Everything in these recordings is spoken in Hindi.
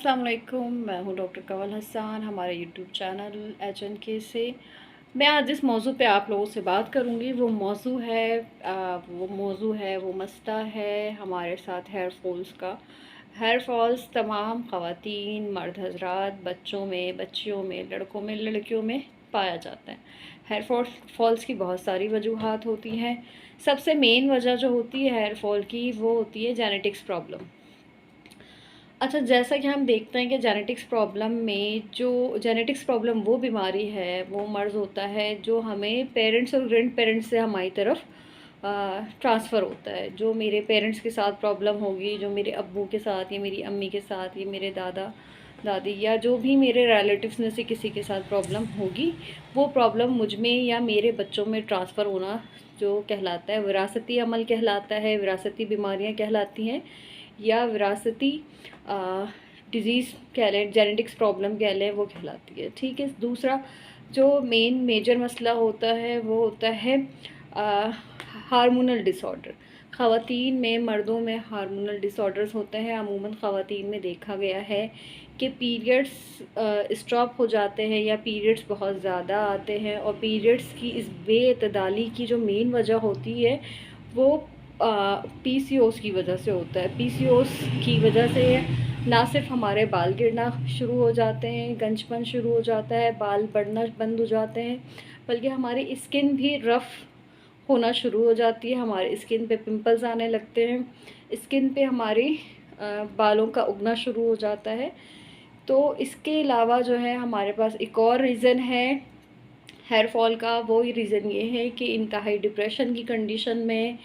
अस्सलाम वालेकुम। मैं हूँ डॉक्टर कंवल हसन, हमारे यूट्यूब चैनल HNK से। मैं आज जिस मौजू पे आप लोगों से बात करूँगी वो मसला है हमारे साथ हेयर फॉल्स का। हेयर फॉल्स तमाम ख़वातीन, मर्द हज़रात, बच्चों में, बच्चियों में, लड़कों में, लड़कियों में पाया जाता है। हेयर फॉल्स की बहुत सारी वजूहात होती हैं। सबसे मेन वजह जो होती है हेयर फॉल की, वो होती है जेनेटिक्स प्रॉब्लम। अच्छा, जैसा कि हम देखते हैं कि जेनेटिक्स प्रॉब्लम वो बीमारी है, वो मर्ज़ होता है जो हमें पेरेंट्स और ग्रैंड पेरेंट्स से हमारी तरफ ट्रांसफ़र होता है। जो मेरे पेरेंट्स के साथ प्रॉब्लम होगी, जो मेरे अब्बू के साथ या मेरी अम्मी के साथ या मेरे दादा दादी या जो भी मेरे रिलेटिव्स में से किसी के साथ प्रॉब्लम होगी, वो प्रॉब्लम मुझ में या मेरे बच्चों में ट्रांसफ़र होना जो कहलाता है विरासती अमल कहलाता है, विरासती बीमारियाँ कहलाती हैं, या विरासती डिज़ीज़ कह लें, जेनेटिक्स प्रॉब्लम कह लें, वो कहलाती है। ठीक है। दूसरा जो मेजर मसला होता है वो होता है हार्मोनल डिसऑर्डर। ख़वातीन में, मर्दों में हार्मोनल डिसऑर्डर्स होते हैं। अमूमन ख़वातीन में देखा गया है कि पीरियड्स स्टॉप हो जाते हैं या पीरियड्स बहुत ज़्यादा आते हैं, और पीरियड्स की इस बेअतदाली की जो मेन वजह होती है वो PCOS की वजह से होता है। PCOS की वजह से ना सिर्फ हमारे बाल गिरना शुरू हो जाते हैं, गंजपन शुरू हो जाता है, बाल बढ़ना बंद हो जाते हैं, बल्कि हमारी स्किन भी रफ़ होना शुरू हो जाती है। हमारे स्किन पे पिंपल्स आने लगते हैं, स्किन पे हमारी बालों का उगना शुरू हो जाता है। तो इसके अलावा जो है हमारे पास एक और रीज़न है हेयर फॉल का। वो रीज़न ये है कि इंतहाई डिप्रेशन की कंडीशन में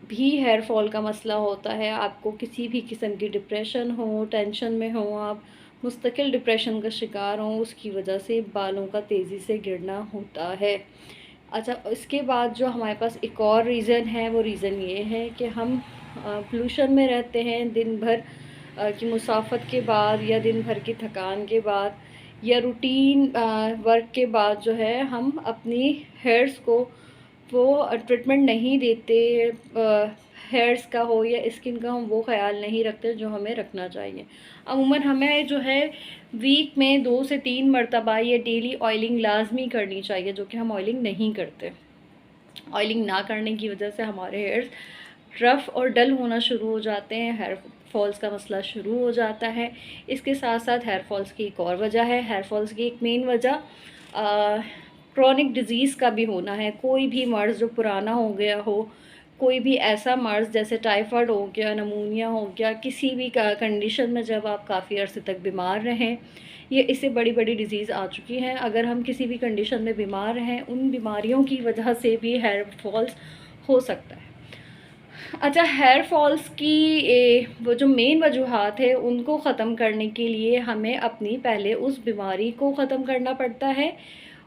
भी हेयर फॉल का मसला होता है। आपको किसी भी किस्म की डिप्रेशन हो, टेंशन में हो, आप मुस्तकिल डिप्रेशन का शिकार हों, उसकी वजह से बालों का तेज़ी से गिरना होता है। अच्छा, इसके बाद जो हमारे पास एक और रीज़न है, वो रीज़न ये है कि हम पोल्यूशन में रहते हैं। दिन भर की मुसाफत के बाद या दिन भर की थकान के बाद या रूटीन वर्क के बाद जो है हम अपनी हेयर्स को वो ट्रीटमेंट नहीं देते। हेयर्स का हो या स्किन का, हम वो ख़्याल नहीं रखते जो हमें रखना चाहिए। अमूमन हमें जो है वीक में 2 से 3 मरतबा ये डेली ऑयलिंग लाजमी करनी चाहिए, जो कि हम ऑयलिंग नहीं करते। ऑयलिंग ना करने की वजह से हमारे हेयर्स रफ़ और डल होना शुरू हो जाते हैं, हेयर फॉल्स का मसला शुरू हो जाता है। इसके साथ साथ हेयर फॉल्स की एक और वजह है, हेयर फॉल्स की एक मेन वजह क्रोनिक डिज़ीज़ का भी होना है। कोई भी मर्ज़ जो पुराना हो गया हो, कोई भी ऐसा मर्ज़ जैसे टाइफाइड हो गया, नमूनिया हो गया, किसी भी कंडीशन में जब आप काफ़ी अरसे तक बीमार रहें, ये इससे बड़ी बड़ी डिज़ीज़ आ चुकी हैं। अगर हम किसी भी कंडीशन में बीमार हैं, उन बीमारियों की वजह से भी हेयर फॉल्स हो सकता है। अच्छा, हेयर फॉल्स की वो जो मेन वजूहात है, उनको ख़त्म करने के लिए हमें अपनी पहले उस बीमारी को ख़त्म करना पड़ता है।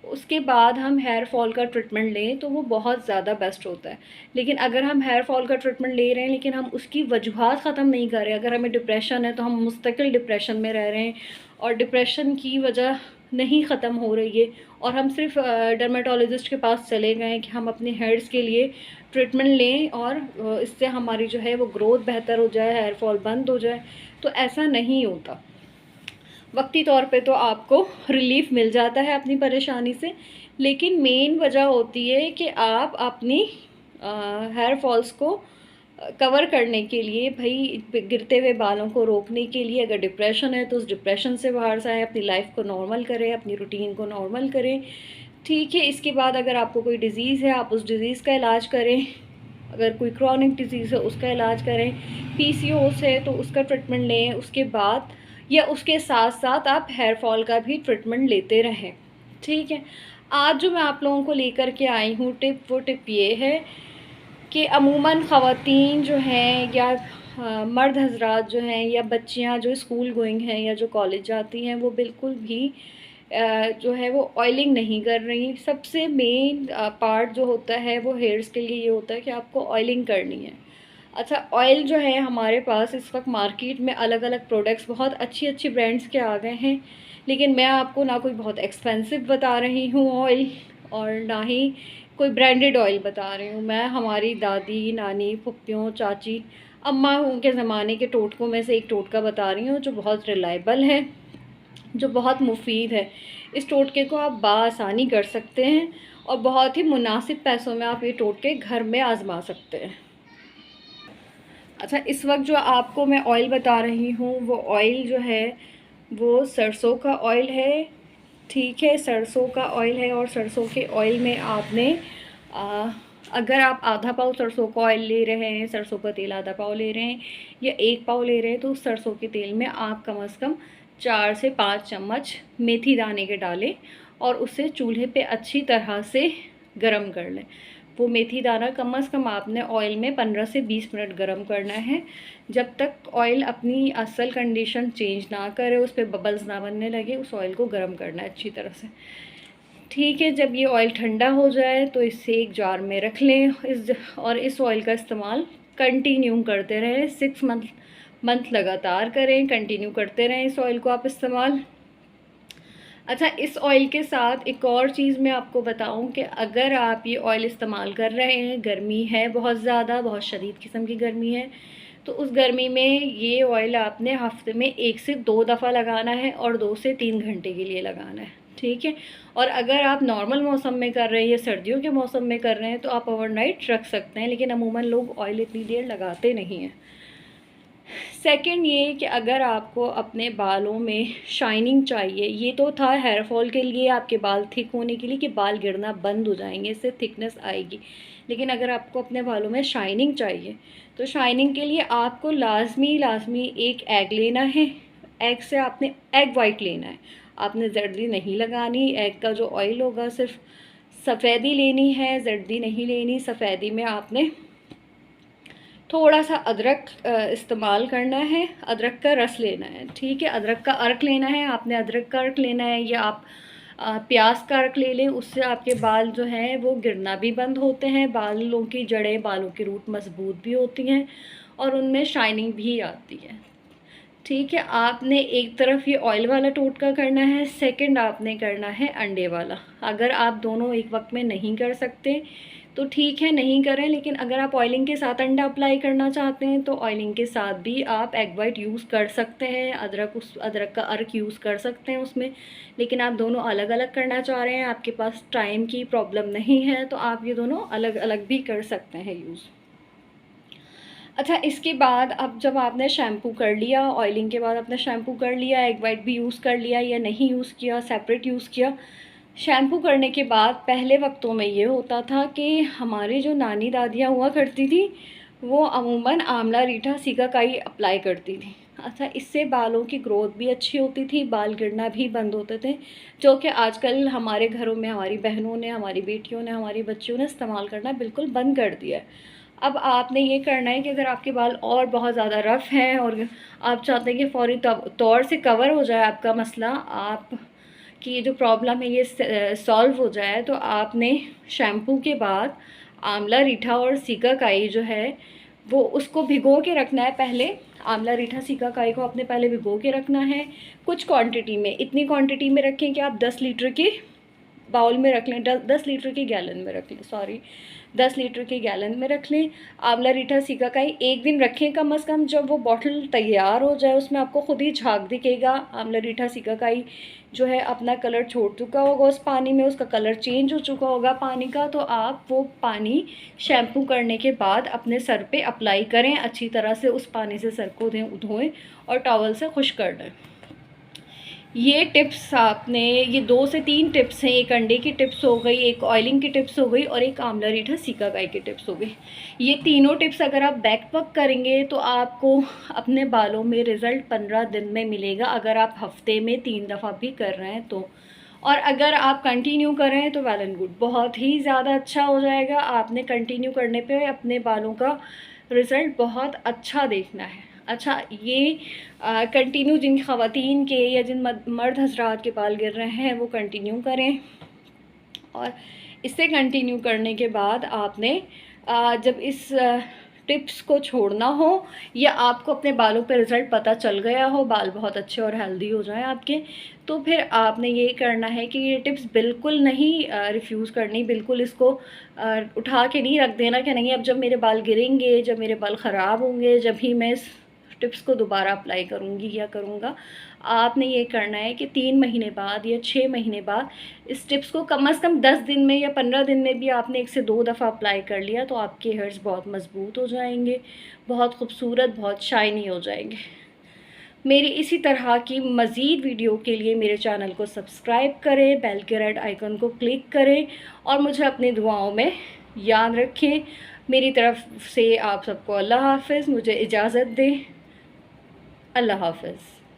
उसके बाद हम हेयर फॉल का ट्रीटमेंट लें तो वो बहुत ज़्यादा बेस्ट होता है। लेकिन अगर हम हेयर फॉल का ट्रीटमेंट ले रहे हैं लेकिन हम उसकी वजूहात ख़त्म नहीं कर रहे, अगर हमें डिप्रेशन है तो हम मुस्तकिल डिप्रेशन में रह रहे हैं और डिप्रेशन की वजह नहीं ख़त्म हो रही है, और हम सिर्फ डर्मेटोलॉजिस्ट के पास चले गए हैं कि हम अपने हेयर्स के लिए ट्रीटमेंट लें और इससे हमारी जो है वो ग्रोथ बेहतर हो जाए, हेयर फॉल बंद हो जाए, तो ऐसा नहीं होता। वक्ती तौर पे तो आपको रिलीफ़ मिल जाता है अपनी परेशानी से, लेकिन मेन वजह होती है कि आप अपनी हेयर फॉल्स को कवर करने के लिए, भई गिरते हुए बालों को रोकने के लिए, अगर डिप्रेशन है तो उस डिप्रेशन से बाहर से आएँ, अपनी लाइफ को नॉर्मल करें, अपनी रूटीन को नॉर्मल करें। ठीक है। इसके बाद अगर आपको कोई डिज़ीज़ है, आप उस डिज़ीज़ का इलाज करें। अगर कोई क्रॉनिक डिज़ीज़ है उसका इलाज करें, PCOS है तो उसका ट्रीटमेंट लें। उसके बाद या उसके साथ-साथ आप हेयर फॉल का भी ट्रीटमेंट लेते रहें। ठीक है। आज जो मैं आप लोगों को लेकर के आई हूँ टिप, वो टिप ये है कि अमूमन ख़वातीन जो हैं या मर्द हज़रात जो हैं या बच्चियाँ जो स्कूल गोइंग हैं या जो कॉलेज जाती हैं, वो बिल्कुल भी जो है वो ऑयलिंग नहीं कर रही। सबसे मेन पार्ट जो होता है वो हेयर्स के लिए ये होता है कि आपको ऑयलिंग करनी है। अच्छा, ऑयल जो है हमारे पास इस वक्त मार्केट में अलग अलग प्रोडक्ट्स बहुत अच्छी अच्छी ब्रांड्स के आ गए हैं, लेकिन मैं आपको ना कोई बहुत एक्सपेंसिव बता रही हूँ ऑयल, और ना ही कोई ब्रांडेड ऑयल बता रही हूँ। मैं हमारी दादी, नानी, फुप्पियों, चाची, अम्मा के ज़माने के टोटकों में से एक टोटका बता रही हूँ जो बहुत रिलायबल है, जो बहुत मुफीद है। इस टोटके को आप बआसानी कर सकते हैं और बहुत ही मुनासिब पैसों में आप ये टोटके घर में आजमा सकते हैं। अच्छा, इस वक्त जो आपको मैं ऑयल बता रही हूँ वो ऑयल जो है वो सरसों का ऑयल है। ठीक है, सरसों का ऑयल है और सरसों के ऑयल में आपने अगर आप आधा पाव सरसों का ऑयल ले रहे हैं, सरसों का तेल आधा पाव ले रहे हैं या 1 पाव ले रहे हैं, तो उस सरसों के तेल में आप कम से कम 4 से 5 चम्मच मेथी दाने के डालें और उसे चूल्हे पे अच्छी तरह से गरम कर लें। वो मेथी दाना कम से कम आपने ऑयल में 15 से 20 मिनट गरम करना है, जब तक ऑयल अपनी असल कंडीशन चेंज ना करे, उस पर बबल्स ना बनने लगे, उस ऑयल को गरम करना है अच्छी तरह से। ठीक है, जब ये ऑयल ठंडा हो जाए तो इसे एक जार में रख लें और इस ऑयल का इस्तेमाल कंटिन्यू करते रहें। 6 मंथ लगातार करें, कंटिन्यू करते रहें इस ऑयल को आप इस्तेमाल। अच्छा, इस ऑयल के साथ एक और चीज़ मैं आपको बताऊं कि अगर आप ये ऑयल इस्तेमाल कर रहे हैं, गर्मी है बहुत ज़्यादा, बहुत शदीद किस्म की गर्मी है, तो उस गर्मी में ये ऑयल आपने हफ्ते में 1 से 2 दफ़ा लगाना है और 2 से 3 घंटे के लिए लगाना है। ठीक है, और अगर आप नॉर्मल मौसम में कर रहे हैं या सर्दियों के मौसम में कर रहे हैं तो आप ओवरनाइट रख सकते हैं, लेकिन अमूमन लोग ऑयल इतनी देर लगाते नहीं हैं। सेकंड ये कि अगर आपको अपने बालों में शाइनिंग चाहिए, ये तो था हेयर फॉल के लिए, आपके बाल थिक होने के लिए कि बाल गिरना बंद हो जाएंगे, इससे थिकनेस आएगी। लेकिन अगर आपको अपने बालों में शाइनिंग चाहिए तो शाइनिंग के लिए आपको लाजमी एक एग लेना है। एग से आपने एग वाइट लेना है, आपने जर्दी नहीं लगानी। एग का जो ऑयल होगा सिर्फ सफ़ेदी लेनी है, जर्दी नहीं लेनी। सफ़ेदी में आपने थोड़ा सा अदरक इस्तेमाल करना है, अदरक का रस लेना है। ठीक है, अदरक का अर्क लेना है, आपने अदरक का अर्क लेना है या आप प्याज का अर्क ले लें। उससे आपके बाल जो हैं वो गिरना भी बंद होते हैं, बालों की जड़ें, बालों की रूट मजबूत भी होती हैं और उनमें शाइनिंग भी आती है। ठीक है, आपने एक तरफ ये ऑयल वाला टोटका करना है, सेकंड आपने करना है अंडे वाला। अगर आप दोनों एक वक्त में नहीं कर सकते तो ठीक है, नहीं करें, लेकिन अगर आप ऑयलिंग के साथ अंडा अप्लाई करना चाहते हैं तो ऑयलिंग के साथ भी आप एग वाइट यूज़ कर सकते हैं, अदरक का अर्क यूज़ कर सकते हैं उसमें। लेकिन आप दोनों अलग अलग करना चाह रहे हैं, आपके पास टाइम की प्रॉब्लम नहीं है, तो आप ये दोनों अलग अलग भी कर सकते हैं यूज़। अच्छा, इसके बाद अब जब आपने शैम्पू कर लिया, ऑयलिंग के बाद आपने शैम्पू कर लिया, एग वाइट भी यूज़ कर लिया या नहीं यूज़ किया, सेपरेट यूज़ किया। शैम्पू करने के बाद पहले वक्तों में ये होता था कि हमारी जो नानी दादियाँ हुआ करती थी वो अमूमन आंवला रीठा सीकाकाई अप्लाई करती थी। अच्छा, इससे बालों की ग्रोथ भी अच्छी होती थी, बाल गिरना भी बंद होते थे, जो कि आजकल हमारे घरों में हमारी बहनों ने, हमारी बेटियों ने, हमारी बच्चियों ने इस्तेमाल करना बिल्कुल बंद कर दिया है। अब आपने ये करना है कि अगर आपके बाल और बहुत ज़्यादा रफ़ हैं और आप चाहते हैं कि फ़ौरी तौर से कवर हो जाए आपका मसला, आप कि ये जो प्रॉब्लम है ये सॉल्व हो जाए, तो आपने शैम्पू के बाद आंवला रीठा और सीकाकाई जो है वो उसको भिगो के रखना है पहले। आंवला रीठा सीकाकाई को आपने पहले भिगो के रखना है कुछ क्वांटिटी में, इतनी क्वांटिटी में रखें कि आप 10 लीटर के बाउल में रख लें, 10 लीटर के गैलन में रख लें, 10 लीटर के गैलन में रख लें। आंवला रीठा सीकाकाई एक दिन रखें कम से कम, जब वो बॉटल तैयार हो जाए उसमें आपको खुद ही झाग दिखेगा। आंवला रीठा सीकाकाई जो है अपना कलर छोड़ चुका होगा उस पानी में, उसका कलर चेंज हो चुका होगा पानी का, तो आप वो पानी शैम्पू करने के बाद अपने सर पे अप्लाई करें, अच्छी तरह से उस पानी से सर को धोएं और टॉवल से खुश कर दें। ये टिप्स आपने, ये 2 से 3 टिप्स हैं, एक अंडे की टिप्स हो गई, एक ऑयलिंग की टिप्स हो गई और एक आंवला रीठा सीकाकाई की टिप्स हो गई। ये तीनों टिप्स अगर आप बैक वक करेंगे तो आपको अपने बालों में रिज़ल्ट 15 दिन में मिलेगा, अगर आप हफ्ते में 3 दफ़ा भी कर रहे हैं तो। और अगर आप कंटिन्यू करें तो वेल एंड गुड, बहुत ही ज़्यादा अच्छा हो जाएगा। आपने कंटिन्यू करने पे अपने बालों का रिज़ल्ट बहुत अच्छा देखना है। अच्छा, ये कंटिन्यू जिन ख़वातीन के या जिन मर्द हजरात के बाल गिर रहे हैं वो कंटिन्यू करें, और इससे कंटिन्यू करने के बाद आपने जब इस टिप्स को छोड़ना हो या आपको अपने बालों पे रिज़ल्ट पता चल गया हो, बाल बहुत अच्छे और हेल्दी हो जाएं आपके, तो फिर आपने ये करना है कि ये टिप्स बिल्कुल नहीं रिफ्यूज़ करनी, बिल्कुल इसको उठा के नहीं रख देना कि नहीं अब जब मेरे बाल गिरेंगे, जब मेरे बाल ख़राब होंगे, जब ही मैं इस टिप्स को दोबारा अप्लाई करूँगी या करूँगा। आपने ये करना है कि 3 महीने बाद या 6 महीने बाद इस टिप्स को कम से कम 10 दिन में या 15 दिन में भी आपने 1 से 2 दफ़ा अप्लाई कर लिया तो आपके हेयर्स बहुत मज़बूत हो जाएंगे, बहुत खूबसूरत, बहुत शाइनी हो जाएंगे। मेरी इसी तरह की मज़ीद वीडियो के लिए मेरे चैनल को सब्सक्राइब करें, बेल के रेड आइकन को क्लिक करें और मुझे अपनी दुआओं में याद रखें। मेरी तरफ से आप सबको अल्लाह हाफ़िज़, मुझे इजाज़त दें। अल्लाह हाफ़िज़।